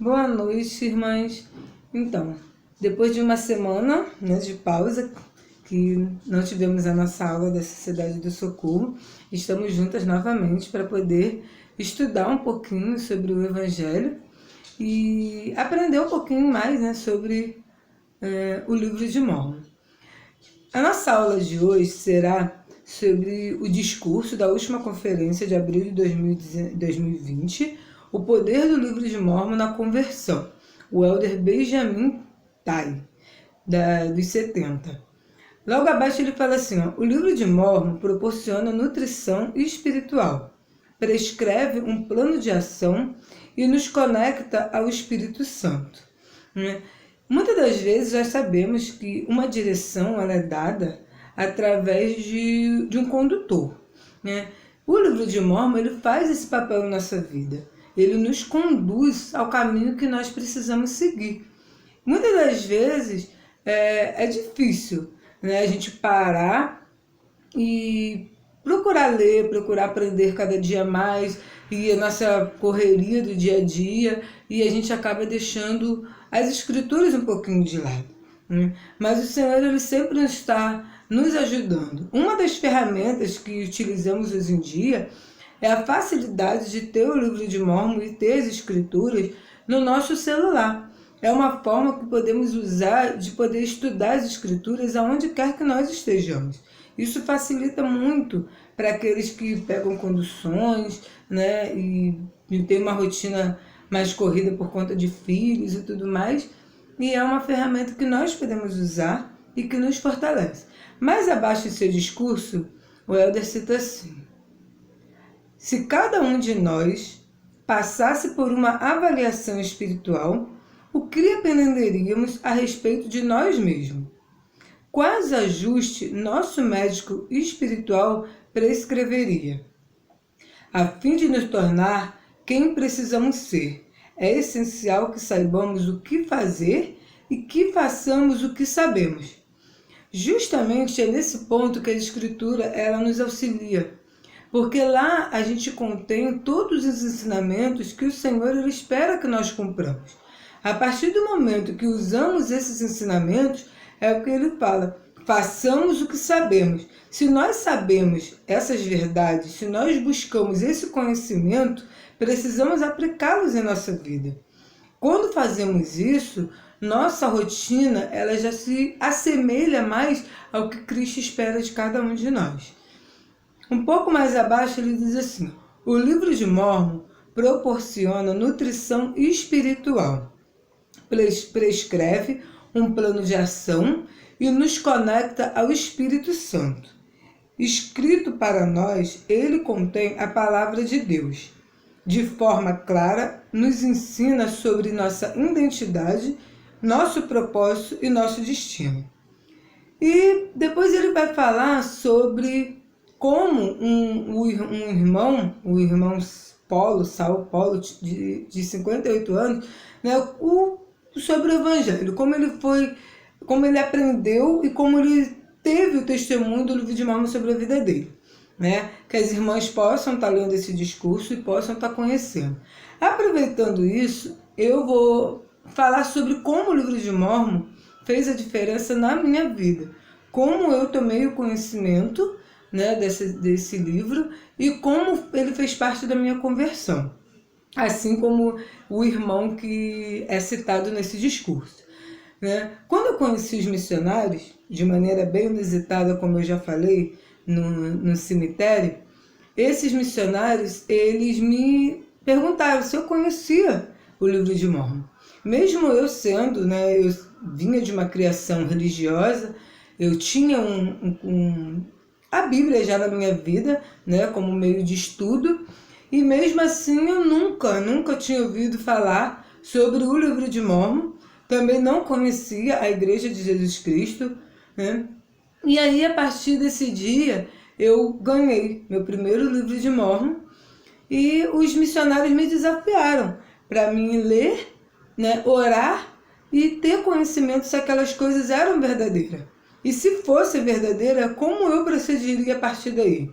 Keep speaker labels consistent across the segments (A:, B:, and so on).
A: Boa noite, irmãs. Então, depois de uma semana, de pausa, que não tivemos a nossa aula da Sociedade do Socorro, estamos juntas novamente para poder estudar um pouquinho sobre o Evangelho e aprender um pouquinho mais, sobre o livro de Mórmon. A nossa aula de hoje será sobre o discurso da última conferência de abril de 2020, o poder do livro de Mórmon na conversão, o Elder Benjamin Tai, dos 70. Logo abaixo ele fala assim, o livro de Mórmon proporciona nutrição espiritual, prescreve um plano de ação e nos conecta ao Espírito Santo. Muitas das vezes nós sabemos que uma direção ela é dada através de um condutor. O livro de Mórmon ele faz esse papel na nossa vida. Ele nos conduz ao caminho que nós precisamos seguir. Muitas das vezes é difícil, a gente parar e procurar ler, procurar aprender cada dia mais, e a nossa correria do dia a dia, e a gente acaba deixando as escrituras um pouquinho de lado. Mas o Senhor ele sempre está nos ajudando. Uma das ferramentas que utilizamos hoje em dia é a facilidade de ter o livro de Mórmon e ter as escrituras no nosso celular. É uma forma que podemos usar de poder estudar as escrituras aonde quer que nós estejamos. Isso facilita muito para aqueles que pegam conduções, e tem uma rotina mais corrida por conta de filhos e tudo mais. E é uma ferramenta que nós podemos usar e que nos fortalece. Mais abaixo em seu discurso, o Elder cita assim: se cada um de nós passasse por uma avaliação espiritual, o que aprenderíamos a respeito de nós mesmos? Quais ajustes nosso médico espiritual prescreveria? A fim de nos tornar quem precisamos ser, é essencial que saibamos o que fazer e que façamos o que sabemos. Justamente é nesse ponto que a Escritura ela nos auxilia, porque lá a gente contém todos os ensinamentos que o Senhor ele espera que nós cumpramos. A partir do momento que usamos esses ensinamentos, é o que ele fala, façamos o que sabemos. Se nós sabemos essas verdades, se nós buscamos esse conhecimento, precisamos aplicá-los em nossa vida. Quando fazemos isso, nossa rotina ela já se assemelha mais ao que Cristo espera de cada um de nós. Um pouco mais abaixo ele diz assim, o livro de Mórmon proporciona nutrição espiritual, prescreve um plano de ação e nos conecta ao Espírito Santo. Escrito para nós, ele contém a palavra de Deus. De forma clara, nos ensina sobre nossa identidade, nosso propósito e nosso destino. E depois ele vai falar sobre como o irmão Saulo Paulo, de 58 anos, sobre o Evangelho, como ele aprendeu e como ele teve o testemunho do livro de Mórmon sobre a vida dele. Que as irmãs possam estar lendo esse discurso e possam estar conhecendo. Aproveitando isso, eu vou falar sobre como o livro de Mórmon fez a diferença na minha vida, como eu tomei o conhecimento desse livro e como ele fez parte da minha conversão, assim como o irmão que é citado nesse discurso. Quando eu conheci os missionários, de maneira bem inusitada, como eu já falei, no cemitério, esses missionários, eles me perguntaram se eu conhecia o livro de Mórmon. Mesmo eu sendo, eu vinha de uma criação religiosa, eu tinha a Bíblia já na minha vida, como meio de estudo, e mesmo assim eu nunca tinha ouvido falar sobre o livro de Mórmon, também não conhecia a Igreja de Jesus Cristo, E aí, a partir desse dia, eu ganhei meu primeiro livro de Mórmon e os missionários me desafiaram para mim ler, orar e ter conhecimento se aquelas coisas eram verdadeiras. E se fosse verdadeira, como eu procederia a partir daí?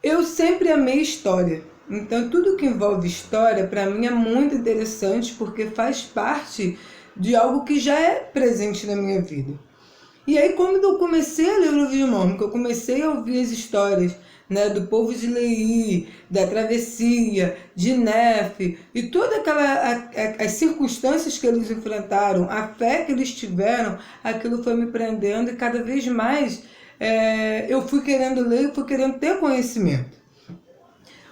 A: Eu sempre amei história, Então, tudo que envolve história, para mim, é muito interessante porque faz parte de algo que já é presente na minha vida. E aí, quando eu comecei a ler o livro de Mórmon, que eu comecei a ouvir as histórias, né, do povo de Lehi, da travessia, de Nefe, e todas as circunstâncias que eles enfrentaram, a fé que eles tiveram, aquilo foi me prendendo e cada vez mais eu fui querendo ler e fui querendo ter conhecimento.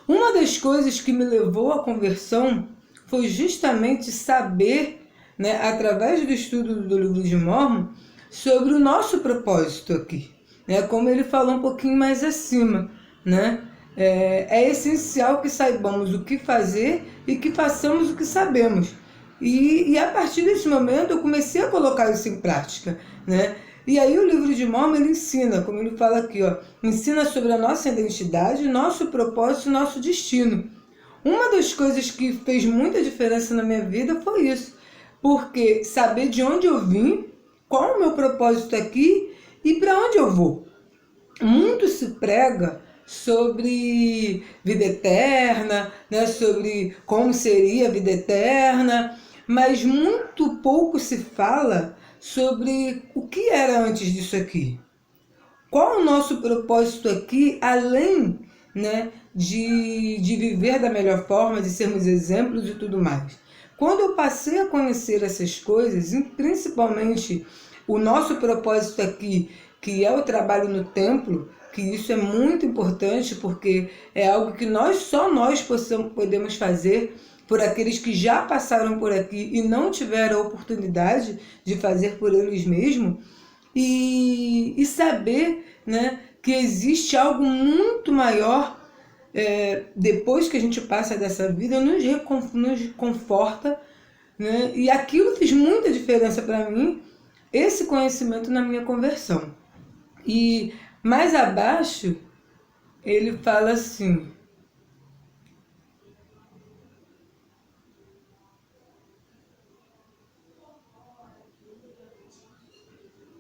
A: Uma das coisas que me levou à conversão foi justamente saber, né, através do estudo do livro de Mórmon, sobre o nosso propósito aqui, né? Como ele falou um pouquinho mais acima, né? É essencial que saibamos o que fazer e que façamos o que sabemos. E a partir desse momento eu comecei a colocar isso em prática, né? E aí o livro de Mórmon ele ensina, como ele fala aqui, ó, ensina sobre a nossa identidade, nosso propósito e nosso destino. Uma das coisas que fez muita diferença na minha vida foi isso, porque saber de onde eu vim, qual o meu propósito aqui e para onde eu vou. Muito se prega sobre vida eterna, né, sobre como seria a vida eterna, mas muito pouco se fala sobre o que era antes disso aqui. Qual o nosso propósito aqui, além, né, de viver da melhor forma, de sermos exemplos e tudo mais. Quando eu passei a conhecer essas coisas, e principalmente o nosso propósito aqui, que é o trabalho no templo, que isso é muito importante porque é algo que só nós podemos fazer por aqueles que já passaram por aqui e não tiveram a oportunidade de fazer por eles mesmos, e saber, né, que existe algo muito maior depois que a gente passa dessa vida, nos conforta, né, e aquilo fez muita diferença para mim, esse conhecimento na minha conversão. E mais abaixo ele fala assim: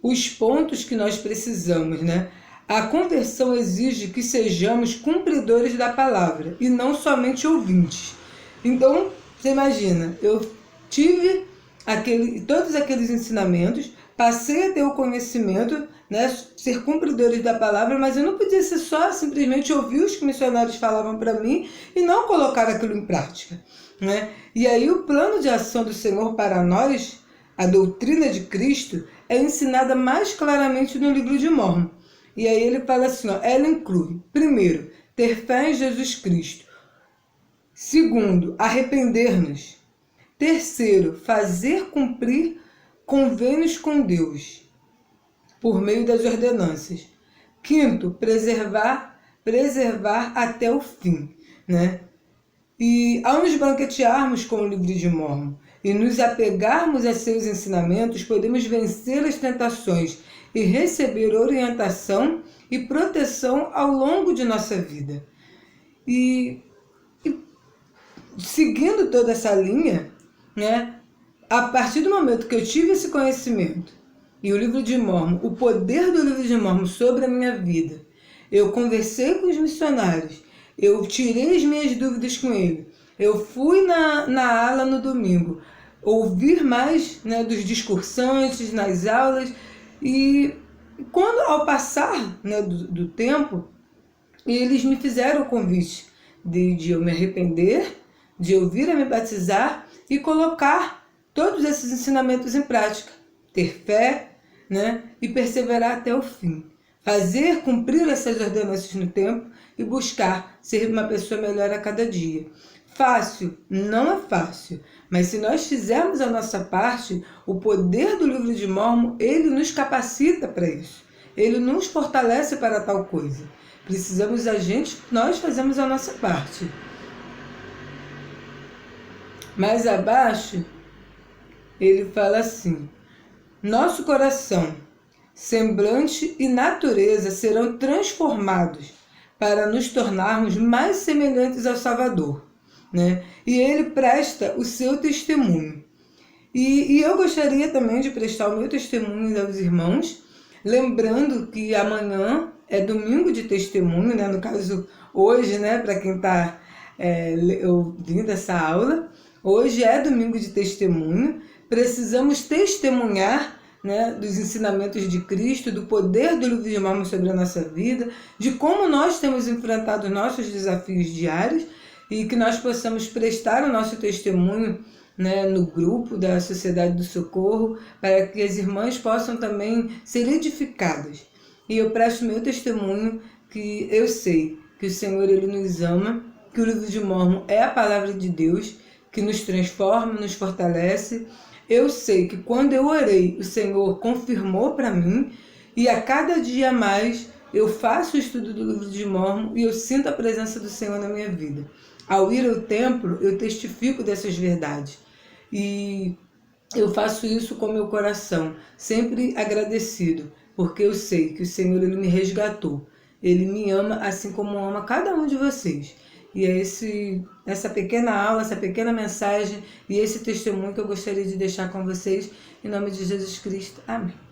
A: os pontos que nós precisamos, né? A conversão exige que sejamos cumpridores da palavra e não somente ouvintes. Então, você imagina, eu tive todos aqueles ensinamentos, passei a ter o conhecimento, né, ser cumpridores da palavra, mas eu não podia ser só simplesmente ouvir os que missionários falavam para mim e não colocar aquilo em prática, né? E aí o plano de ação do Senhor para nós, a doutrina de Cristo, é ensinada mais claramente no livro de Mórmon. E aí ele fala assim, ó, ela inclui, primeiro, ter fé em Jesus Cristo. Segundo, arrepender-nos. Terceiro, fazer cumprir convênios com Deus, por meio das ordenanças. Quinto, preservar até o fim, né? E ao nos banquetearmos com o livro de Mórmon e nos apegarmos a seus ensinamentos, podemos vencer as tentações e receber orientação e proteção ao longo de nossa vida. E seguindo toda essa linha, né, a partir do momento que eu tive esse conhecimento e o livro de Mórmon, o poder do livro de Mórmon sobre a minha vida, eu conversei com os missionários, eu tirei as minhas dúvidas com ele, eu fui na ala no domingo, ouvir mais, né, dos discursantes nas aulas, e quando ao passar, né, do tempo, eles me fizeram o convite de eu me arrepender, de eu vir a me batizar e colocar todos esses ensinamentos em prática, ter fé, né, e perseverar até o fim, fazer cumprir essas ordenanças no tempo e buscar ser uma pessoa melhor a cada dia. Fácil? Não é fácil, mas se nós fizermos a nossa parte, o poder do livro de Mórmon, ele nos capacita para isso, ele nos fortalece para tal coisa. Precisamos nós fazemos a nossa parte. Mais abaixo, ele fala assim: nosso coração, semblante e natureza serão transformados para nos tornarmos mais semelhantes ao Salvador, né? E ele presta o seu testemunho. E eu gostaria também de prestar o meu testemunho aos irmãos, lembrando que amanhã é domingo de testemunho, né? No caso, hoje, né? Para quem está ouvindo essa aula. Hoje é domingo de testemunho, precisamos testemunhar, né, dos ensinamentos de Cristo, do poder do livro de Mórmons sobre a nossa vida, de como nós temos enfrentado nossos desafios diários e que nós possamos prestar o nosso testemunho, né, no grupo da Sociedade do Socorro, para que as irmãs possam também ser edificadas. E eu presto meu testemunho que eu sei que o Senhor ele nos ama, que o livro de Mórmon é a palavra de Deus, que nos transforma, nos fortalece. Eu sei que quando eu orei, o Senhor confirmou para mim, e a cada dia mais eu faço o estudo do livro de Mórmon e eu sinto a presença do Senhor na minha vida. Ao ir ao templo, eu testifico dessas verdades. E eu faço isso com meu coração, sempre agradecido, porque eu sei que o Senhor ele me resgatou. Ele me ama assim como ama cada um de vocês. E é essa pequena aula, essa pequena mensagem e esse testemunho que eu gostaria de deixar com vocês. Em nome de Jesus Cristo. Amém.